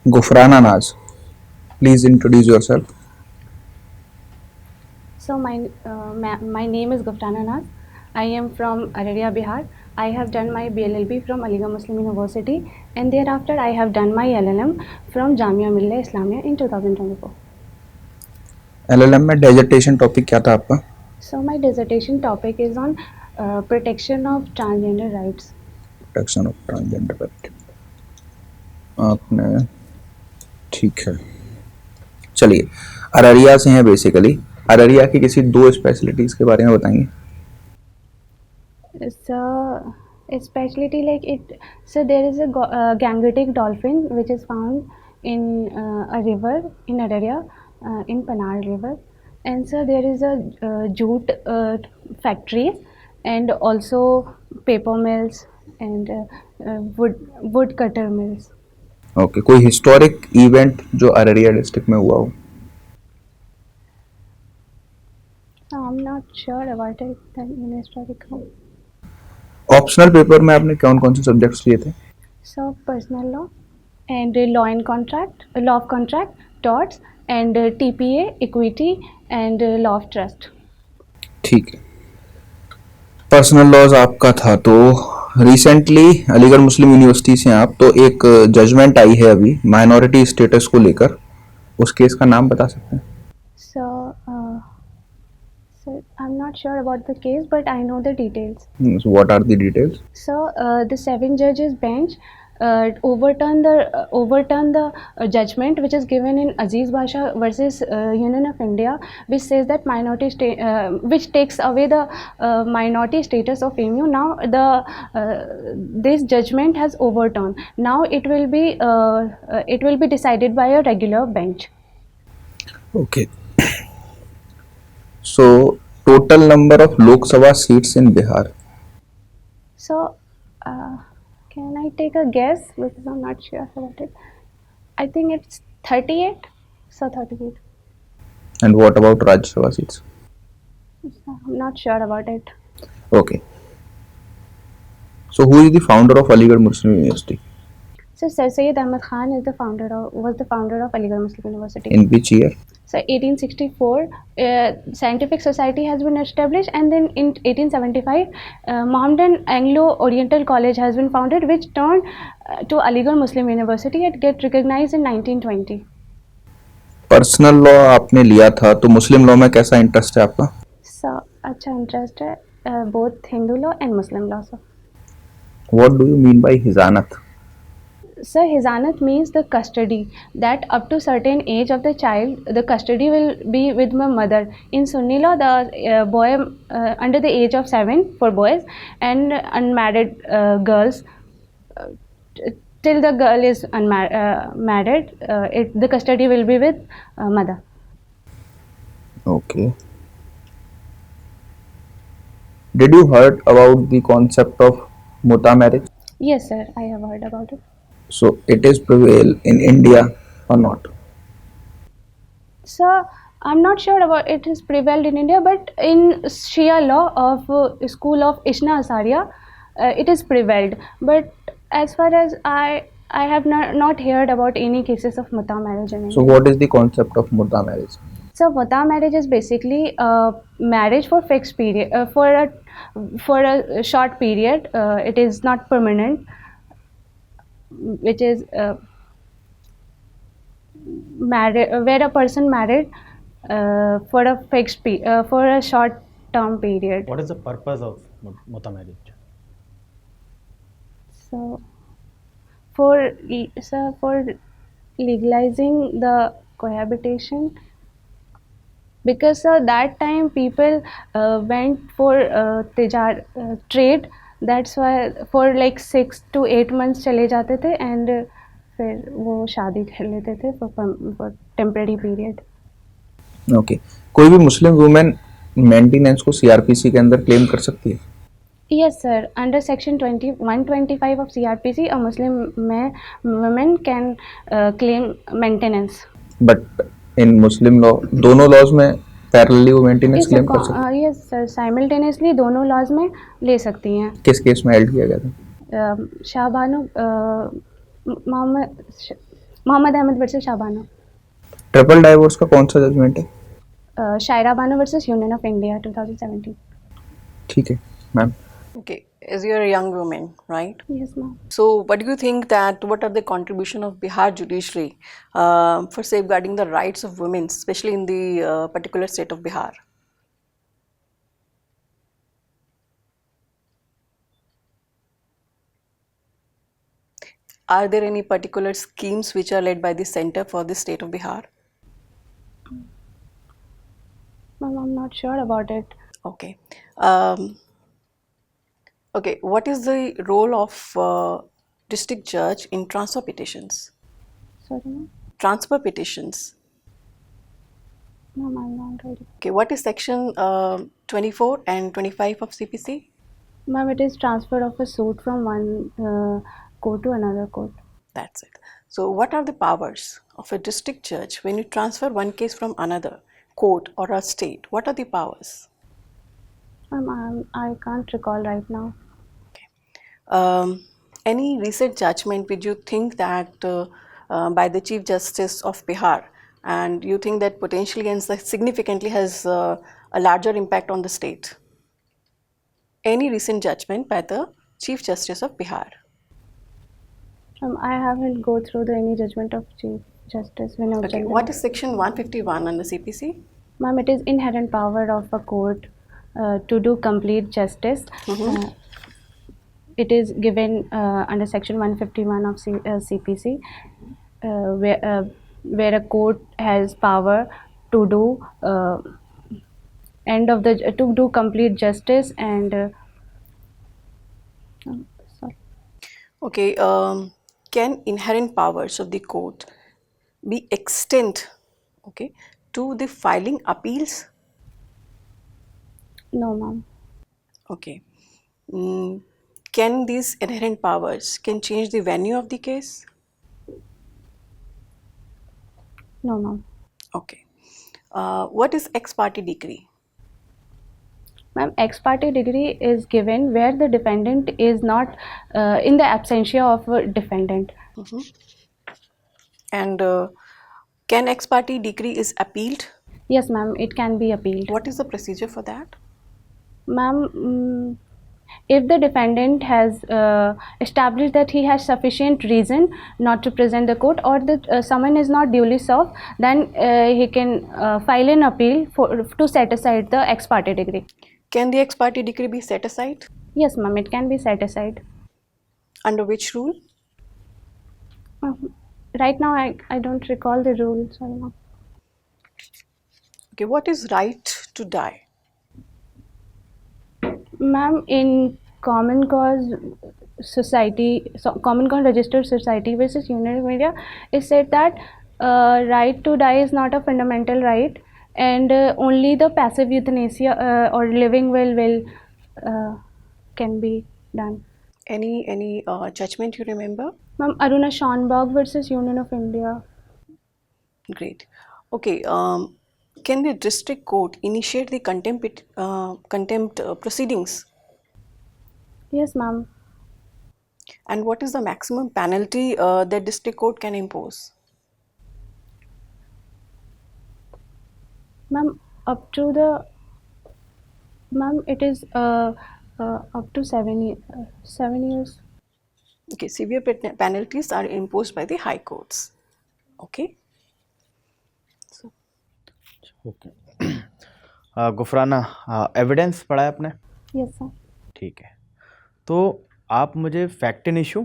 Gufrana Naz, please introduce yourself. So my name is Gufrana Naz. I am from Araria, Bihar. I have done my BLLB from Aligarh Muslim University, and thereafter I have done my LLM from Jamia Millia Islamia in 2024. LLM में dissertation topic क्या था आपका? So my dissertation topic is on protection of transgender rights. Protection of transgender right. आपने ठीक है, चलिए। अररिया से हैं बेसिकली। अररिया की किसी दो स्पेशलिटीज के बारे में बताएंगे। So a specialty like it. So there is a gangetic dolphin which is found in a river in Araria, in Panar River, and so there is a jute factories and also paper mills and wood cutter mills. Okay, कोई historic event जो Araria district में हुआ हो? I'm not sure about it in historical. Optional paper में आपने कौन कौन से सब्जेक्ट्स लिए थे? So personal law and law and contract, law of contract, torts and TPA, equity and law of trust. ठीक है, पर्सनल लॉज आपका था। तो रिसेंटली अलीगढ़ मुस्लिम यूनिवर्सिटी से आप, तो एक जजमेंट आई है अभी माइनॉरिटी स्टेटस को लेकर, उस केस का नाम बता सकते हैं? So I'm not sure about the case, but I know the details. What are the details? So the seven judges bench overturned the judgment which is given in Aziz Basha versus Union of India, which says that which takes away the minority status of MU. Now this judgment has overturned. Now it will be decided by a regular bench. Okay. So total number of Lok Sabha seats in Bihar? So can I take a guess because I'm not sure about it? I think it's 38. So 38. And what about Rajya Sabha seats? I'm not sure about it. Okay. So who is the founder of Aligarh Muslim University? So Sir Syed Ahmad Khan was the founder of Aligarh Muslim University. In which year? So 1864, scientific society has been established, and then in 1875, Mohammedan Anglo-Oriental College has been founded, which turned to Aligarh Muslim University and get recognized in 1920. Personal law आपने लिया था, तो मुस्लिम law में कैसा interest है आपका? So अच्छा interest है both Hindu law and Muslim law. So What do you mean by हिजानत? So hizanat means the custody, that up to certain age of the child, the custody will be with my mother. In Sunni law, the boy under the age of 7 for boys and unmarried girls, till the girl is married, the custody will be with mother. Okay. Did you heard about the concept of muta marriage? Yes, sir, I have heard about it. So it is prevail in India or not? So I'm not sure about it is prevailed in India, but in Shia law of school of Ishna Asaria, it is prevailed. But as far as I have not heard about any cases of muta marriage in India. So what is the concept of muta marriage? So muta marriage is basically marriage for fixed period, for a short period. It is not permanent, which is married where a person married for a for a short term period. What is the purpose of muta marriage? So for legalizing the cohabitation, because that time people went for trade. That's why for like 6 to 8 months चले जाते थे and फिर वो शादी कर लेते थे for temporary period. Okay. कोई भी मुस्लिम वुमेन मेंटेनेंस को सीआरपीसी के अंदर क्लेम कर सकती है? Yes, sir. Under section 125 of CRPC, a Muslim woman can claim maintenance. But in Muslim law, दोनों लॉज में पैरेलली वो मेंटेनेंस क्लेम कर सकती है? Yes, sir. Simultaneously दोनों laws में ले सकती हैं. किस केस में हेल्ड किया गया था? Shahbano Mohammad Mohammad Ahmad versus Shahbano. Triple divorce का कौन सा जजमेंट है? Shayara Bano versus union of India 2017. ठीक है ma'am. Okay, as you're a young woman, right? Yes, ma'am. So, what do you think that what are the contribution of Bihar judiciary for safeguarding the rights of women, especially in the particular state of Bihar? Are there any particular schemes which are led by the center for the state of Bihar? Ma'am, I'm not sure about it. Okay. Okay, what is the role of district judge in transfer petitions? Sorry, ma'am. Transfer petitions. Ma'am, I'm not ready. Okay, what is section 24 and 25 of CPC? Ma'am, it is transfer of a suit from one court to another court. That's it. So, what are the powers of a district judge when you transfer one case from another court or a state? What are the powers? Ma'am, I can't recall right now. Any recent judgment which you think that by the Chief Justice of Bihar, and you think that potentially and significantly has a larger impact on the state? Any recent judgment by the Chief Justice of Bihar? I haven't go through any judgment of Chief Justice Vinod Okay, Chandra. what is section 151 on the CPC? Ma'am, it is inherent power of a court to do complete justice. It is given under section 151 of CPC, where a court has power to do to do complete justice and sorry. Okay, can inherent powers of the court be extend, okay, to the filing appeals? No, ma'am. Okay. Can these inherent powers can change the venue of the case? No, ma'am. Okay. What is ex parte decree? Ma'am, ex parte degree is given where the defendant is not in the absentia of a defendant. And can ex parte decree is appealed? Yes, ma'am, it can be appealed. What is the procedure for that? Ma'am, if the defendant has established that he has sufficient reason not to present the court, or the summon is not duly served, then he can file an appeal to set aside the ex parte degree. Can the ex parte decree be set aside? Yes, ma'am, it can be set aside. Under which rule? Right now, I don't recall the rule. Sorry, ma'am. Okay, what is right to die? Ma'am, in Common Cause Society, Common Cause Registered Society versus Union of India, it said that right to die is not a fundamental right, and only the passive euthanasia or living will can be done. Any judgment you remember? Ma'am, Aruna Schonberg versus Union of India. Great. Okay. Can the district court initiate the contempt proceedings? Yes, ma'am. And what is the maximum penalty that district court can impose? Ma'am, it is up to 7 years. Okay, severe penalties are imposed by the high courts. Okay. Okay. Gufrana, evidence पढ़ा है आपने? Yes, sir. ठीक है. तो आप मुझे fact in issue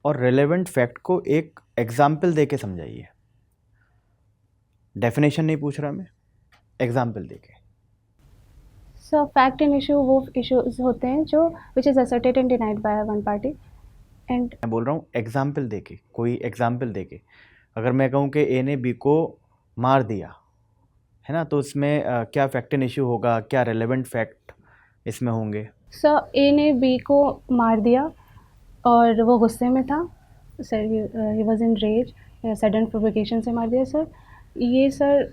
और relevant fact को एक एग्जाम्पल दे के समझाइए. डेफिनेशन नहीं पूछ रहा मैं, एग्जाम्पल दे के. So fact and issue वो issues होते हैं जो which is asserted and denied by one party, and मैं बोल रहा हूँ एग्जाम्पल दे के, कोई एग्जाम्पल दे के. अगर मैं कहूँ कि ए ने बी को मार दिया है ना, तो इसमें क्या फैक्ट एंड इशू होगा, क्या रेलेवेंट फैक्ट इसमें होंगे? सर ए ने बी को मार दिया और वो गुस्से में था sir. He was in rage, sudden provocation से मार दिया सर. ये सर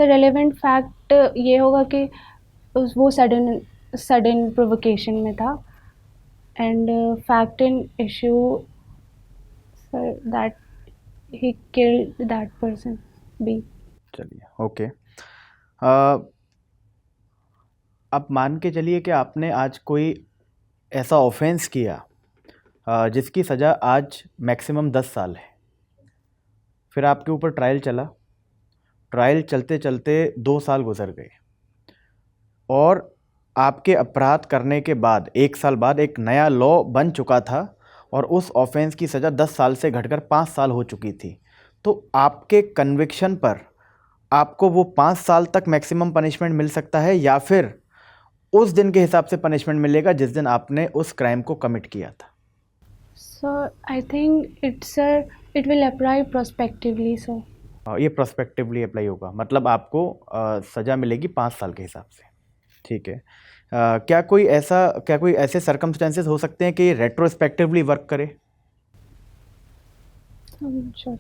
रेलेवेंट फैक्ट ये होगा कि वो सडन प्रोवोकेशन में था. And fact and issue sir, that he killed that person, B. चलिए ओके। आप मान के चलिए कि आपने आज कोई ऐसा ऑफेंस किया जिसकी सज़ा आज मैक्सिमम 10 साल है। फिर आपके ऊपर ट्रायल चला, ट्रायल चलते चलते 2 साल गुजर गए और आपके अपराध करने के बाद 1 साल बाद एक नया लॉ बन चुका था और उस ऑफेंस की सज़ा 10 साल से घटकर 5 साल हो चुकी थी। तो आपके कन्विक्शन पर आपको वो 5 साल तक मैक्सिमम पनिशमेंट मिल सकता है या फिर उस दिन के हिसाब से पनिशमेंट मिलेगा जिस दिन आपने उस क्राइम को कमिट किया था? So I think it will apply prospectively, sir. ये प्रोस्पेक्टिवली अप्लाई होगा, मतलब आपको सज़ा मिलेगी 5 साल के हिसाब से। ठीक है। क्या कोई ऐसे सर्कमस्टेंसेस हो सकते हैं कि ये रेट्रोस्पेक्टिवली वर्क करे? I'm not sure.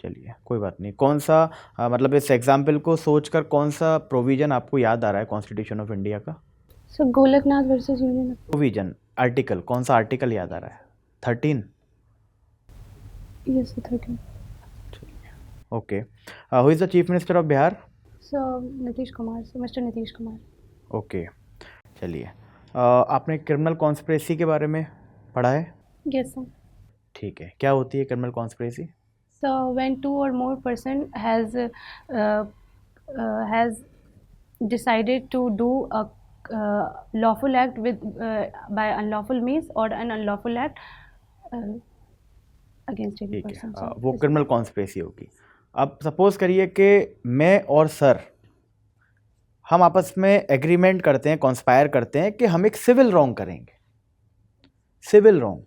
चलिए कोई बात नहीं। कौन सा मतलब इस एग्जाम्पल को सोचकर कौन सा प्रोविज़न आपको याद आ रहा है कॉन्स्टिट्यूशन ऑफ इंडिया का? So Golaknath versus Union. Provision, article, कौन सा आर्टिकल याद आ रहा है? 13? Yes, sir, 13. Okay. Who is the chief minister of Bihar? So Nitish Kumar, so Mr. Nitish Kumar. Okay. चलिए आपने क्रिमिनल कॉन्स्पिरेसी के बारे में पढ़ा है? Yes, sir. ठीक है, क्या होती है criminal conspiracy? So when two or more person has decided to do a lawful act with by unlawful means or an unlawful act uh, against any ठीक है, person. So वो this- क्रिमिनल कॉन्स्पिरेसी होगी। अब suppose करिए कि मैं और sir हम आपस में एग्रीमेंट करते हैं, कॉन्स्पायर करते हैं कि हम एक सिविल रॉन्ग करेंगे। सिविल रॉन्ग,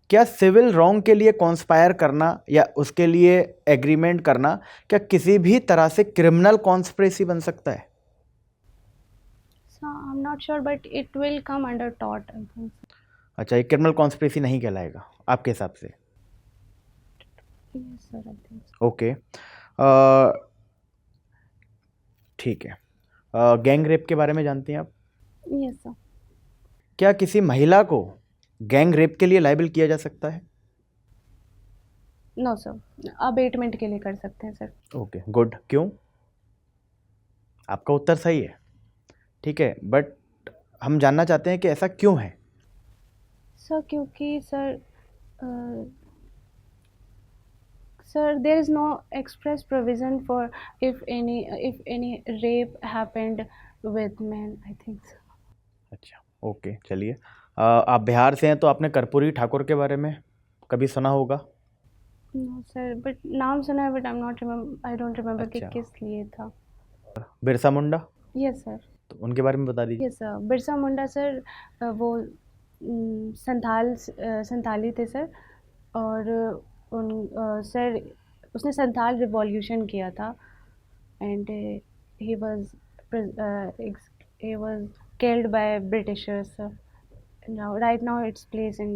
क्या सिविल रॉन्ग के लिए कॉन्स्पायर करना या उसके लिए एग्रीमेंट करना क्या किसी भी तरह से क्रिमिनल कॉन्स्पिरेसी बन सकता है? So I'm not sure, but it will come under tort, I think. अच्छा, ये क्रिमिनल कॉन्स्पिरेसी नहीं कहलाएगा आपके हिसाब से? Yes, sir, I think so. Okay. ठीक है। गैंग रेप के बारे में जानती हैं आप? Yes, sir. क्या किसी महिला को गैंग रेप के लिए लायबल किया जा सकता है? No, sir. अबेटमेंट के लिए कर सकते हैं, सर. Okay good. क्यों? आपका उत्तर सही है, ठीक है, बट हम जानना चाहते हैं कि ऐसा क्यों है? सर क्योंकि sir there is no express provision for if any rape happened with men, I think so. अच्छा ओके, चलिए आप बिहार से हैं तो आपने कर्पूरी ठाकुर के बारे में कभी सुना होगा? No sir, but नाम सुना है, but I don't remember कि अच्छा। किस लिए था. Birsa Munda, Yes sir. तो उनके बारे में बता दीजिए। Yes sir. Birsa Munda sir वो संथाली थे सर, और सर उसने संथाल रिवॉल्यूशन किया था and he was killed by Britishers sir. Right now it's placed in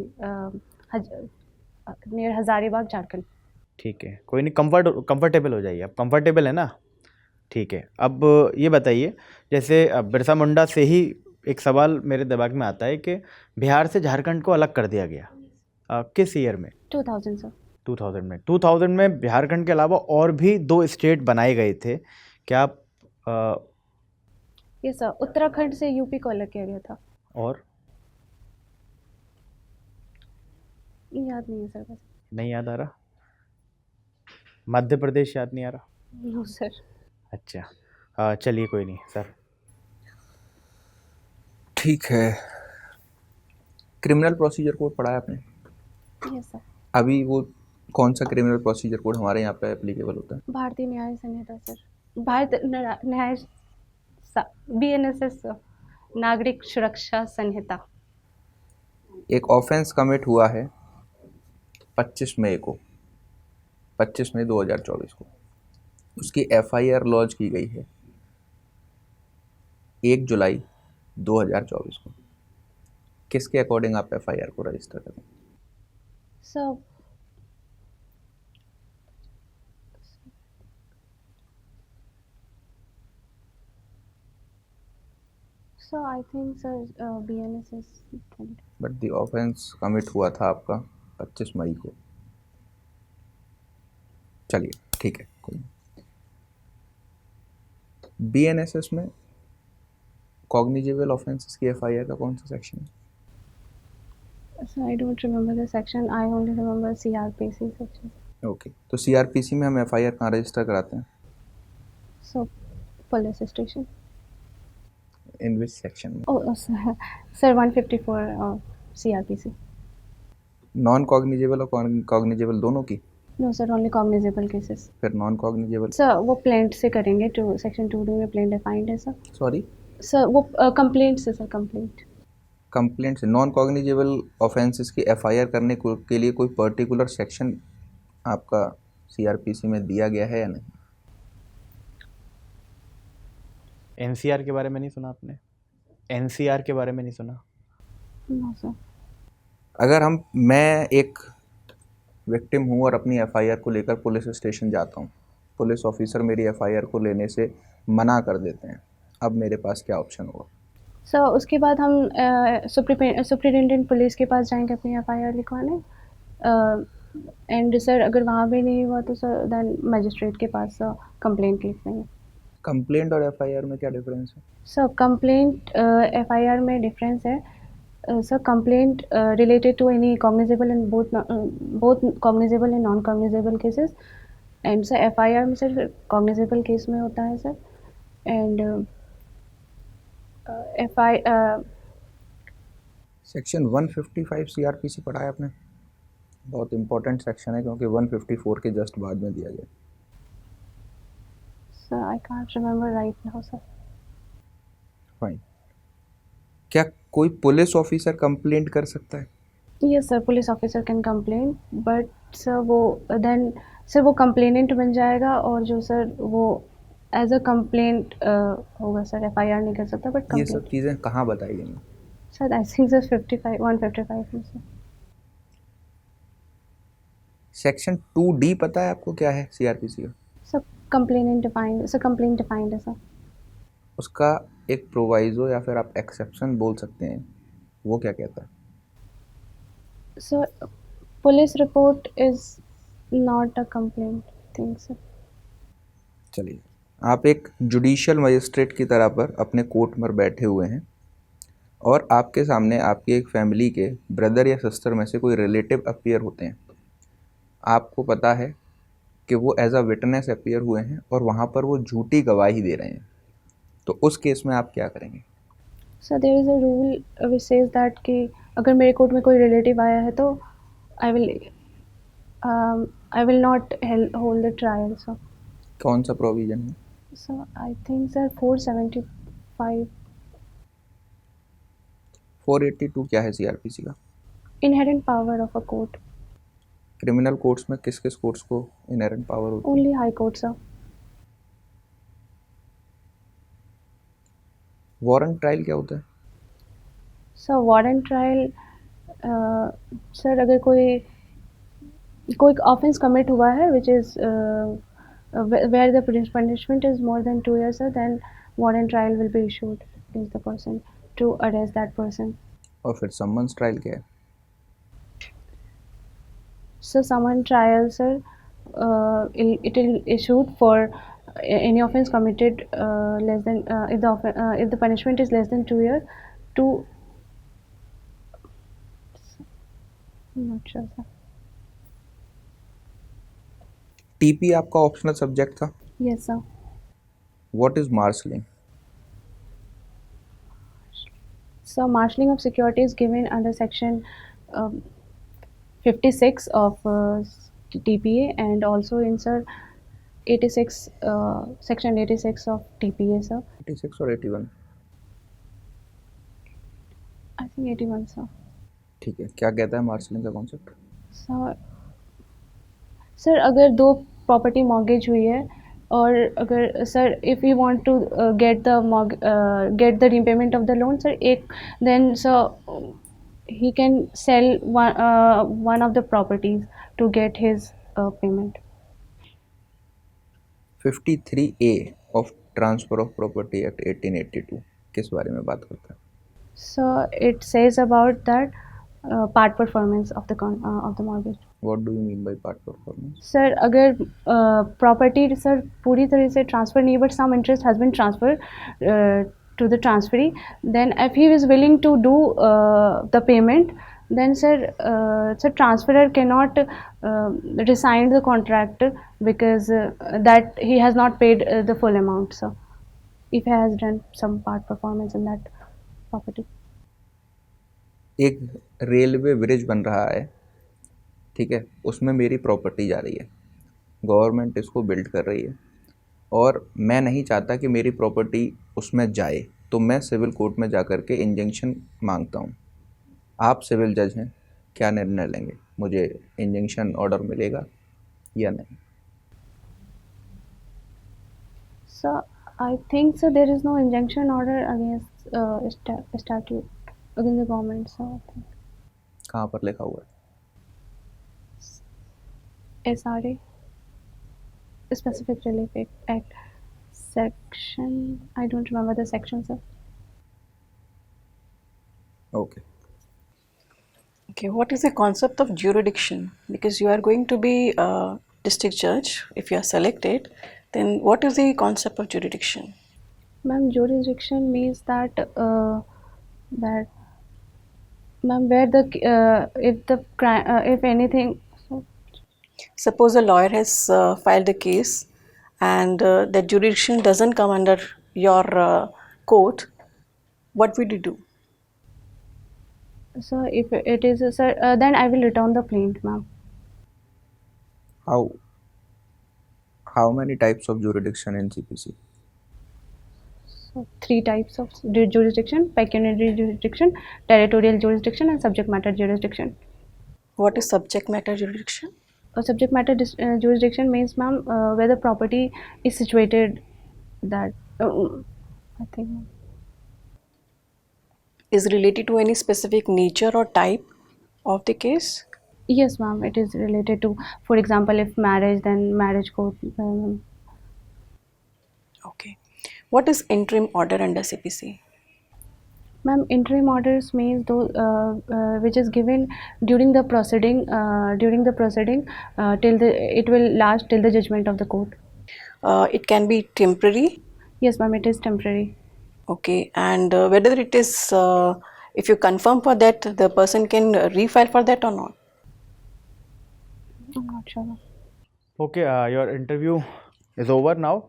near Hazaribagh Jharkhand. ठीक है, कोई नहीं, कंफर्टेबल हो जाइए आप। कंफर्टेबल है ना? ठीक है। अब ये बताइए, जैसे बिरसा मुंडा से ही एक सवाल मेरे दिमाग में आता है कि बिहार से झारखंड को अलग कर दिया गया किस ईयर में? 2000 सर. 2000 में। 2000 में झारखंड के अलावा और भी 2 स्टेट बनाए गए थे। क्या आप ये सर उत्तराखंड से यूपी को अलग किया गया था. और याद नहीं है सर बस. नहीं याद आ रहा? मध्य प्रदेश याद नहीं आ रहा? No sir. अच्छा चलिए कोई नहीं सर। ठीक है। क्रिमिनल प्रोसीजर कोड पढ़ा है आपने? Yes sir. अभी वो कौन सा क्रिमिनल प्रोसीजर कोड हमारे यहाँ पे एप्लीकेबल होता है? भारतीय न्याय संहिता सर. भारत न्याय BNSS नागरिक सुरक्षा संहिता. एक ऑफेंस कमिट हुआ है 25 मई 2024 को। उसकी FIR लॉन्च की गई है 1 जुलाई 2024 को। किसके अकॉर्डिंग आप FIR को रजिस्टर करें? Sir I think sir BNSS. But the offence commit हुआ था आपका 25 मई को। चलिए ठीक है, कोई BNSS में कॉग्निजेबल ऑफेंसेस की FIR का कौन सा सेक्शन है? So I don't remember the section. I only remember CRPC section. Okay, तो CRPC में हम FIR कहाँ रजिस्टर कराते हैं? So police station. In which section में? Oh, sir, 154 CRPC. Non cognizable और कॉग्निजेबल दोनों की? No, sir, only cognizable cases. फिर नॉन कॉग्निजेबल? सर वो प्लेंट से करेंगे, टू सेक्शन 2D में प्लेंट डिफाइंड है सर. सॉरी, सर वो कंप्लेंट से, सर कंप्लेंट. कंप्लेंट से नॉन कॉग्निजेबल ऑफेंसेस की FIR करने के लिए कोई पर्टिकुलर सेक्शन आपका CRPC में दिया गया है या नहीं? NCR के बारे में नहीं सुना आपने? NCR के बारे में नहीं सुना? No sir. अगर मैं एक विक्टिम हूँ और अपनी FIR को लेकर पुलिस स्टेशन जाता हूँ, पुलिस ऑफिसर मेरी FIR को लेने से मना कर देते हैं, अब मेरे पास क्या ऑप्शन होगा? सर उसके बाद हम सुप्रिटेंडेंट पुलिस के पास जाएंगे अपनी FIR लिखवाने. एंड सर अगर वहाँ भी नहीं हुआ तो सर देन मजिस्ट्रेट के पास कंप्लेंट लिख देंगे. कंप्लेंट और FIR में क्या डिफरेंस है? सर कंप्लेंट FIR में डिफरेंस है. Sir complaint related to any cognizable and both cognizable and non cognizable cases. And sir FIR में सर cognizable केस में होता है सर. एंड सेक्शन 155 CRPC पढ़ा है आपने? बहुत इंपॉर्टेंट सेक्शन है क्योंकि 154 के जस्ट बाद में दिया गया. Sir I can't remember right now sir. Fine. क्या कोई पुलिस ऑफिसर कंप्लेंट कर सकता है? Yes sir, police officer can complain, but sir वो देन सर वो कंप्लेनेंट बन जाएगा और जो सर वो एज अ कंप्लेंट होगा सर. FIR नहीं कर सकता बट ये सब कंप्लेंट. चीज़ें कहाँ बताई गई हैं? सर आई थिंक सर 155 में सर. सेक्शन 2D पता है आपको क्या है CRPC का? Sir complainant defined, sir complaint defined है सर. उसका एक प्रोवाइजो या फिर आप एक्सेप्शन बोल सकते हैं, वो क्या कहता है? Sir police report is not a complaint thing sir. चलिए, आप एक जुडिशियल मजिस्ट्रेट की तरह पर अपने कोर्ट में बैठे हुए हैं और आपके सामने आपकी एक फैमिली के ब्रदर या सिस्टर में से कोई रिलेटिव अपीयर होते हैं. आपको पता है कि वो एज अ विटनेस अपीयर हुए हैं और वहाँ पर वो झूठी गवाही दे रहे हैं, तो उस केस में आप क्या करेंगे? Sir there is a rule which says that कि अगर मेरे कोर्ट में कोई रिलेटिव आया है तो I will not hold the trial sir. कौन सा प्रोविज़न है? सर आई थिंक सर 475 482 क्या है CRPC का? Inherent power of a court. Criminal courts में किस किस कोर्ट्स को इनहेरेंट पावर होती है? Only high court sir. Warrant trial क्या होता है? सर वारंट ट्रायल सर अगर कोई ऑफेंस कमिट हुआ है which is where the punishment is more than 2 years sir, then warrant trial will be issued against the person to arrest that person. और फिर summons trial क्या है? So summon trial sir, it will issued for any offense committed less than if the punishment is less than 2 years to I'm not sure sir. TP आपका optional subject था. Yes sir. What is marshalling? So marshalling of security is given under section 56 of TPA and also in sir 86 section 86 of TPA sir. 86 और 81? I think 81 sir. ठीक है, क्या कहता है marshalling का concept? Sir अगर दो प्रॉपर्टी मॉर्गेज हुई है और अगर sir if you want to get the repayment of the loan sir एक then sir he can sell one of the properties to get his payment. 53A of transfer of property act 1882 किस बारे में बात करता है? So it says about that part performance of the mortgage. What do you mean by part performance? Sir अगर property sir पूरी तरह से ट्रांसफ़र नहीं but some interest has been transfer to the transferee then if he is willing to do the payment then sir transferor cannot resign the contract because that he has not paid the full amount, so if he has done some part performance in that property. एक railway bridge बन रहा है, ठीक है, उसमें मेरी property जा रही है, गवर्नमेंट इसको बिल्ड कर रही है और मैं नहीं चाहता कि मेरी प्रॉपर्टी उसमें जाए, तो मैं सिविल कोर्ट में जा कर के इंजंक्शन मांगता हूँ। आप सिविल जज हैं, क्या निर्णय लेंगे? मुझे इंजंक्शन ऑर्डर मिलेगा या नहीं? So I think so there is no injunction order against statute against the government, so I think कहाँ पर लिखा हुआ है? SRA Specific Relief Act section, I don't remember the section, sir. Okay, Okay, what is the concept of jurisdiction? Because you are going to be a district judge if you are selected, then what is the concept of jurisdiction? Ma'am, jurisdiction means that ma'am where the if the if anything, so Suppose a lawyer has filed a case and that jurisdiction doesn't come under your court, what would you do? so if it is sir then I will return the plaint, ma'am. how many types of jurisdiction in CPC? So 3 types of jurisdiction: pecuniary jurisdiction, territorial jurisdiction, and subject matter jurisdiction. What is subject matter jurisdiction? Subject matter jurisdiction means, ma'am, where the property is situated. That I think Is related to any specific nature or type of the case? yes, ma'am, it is related to, for example, if marriage, then marriage court. Okay. What is interim order under CPC? Ma'am, interim orders means those which is given during the proceeding till the it will last till the judgment of the court. It can be temporary. Yes, ma'am, it is temporary. Okay, and whether it is, if you confirm for that, the person can refile for that or not? I'm not sure, ma'am. Okay, your interview is over now.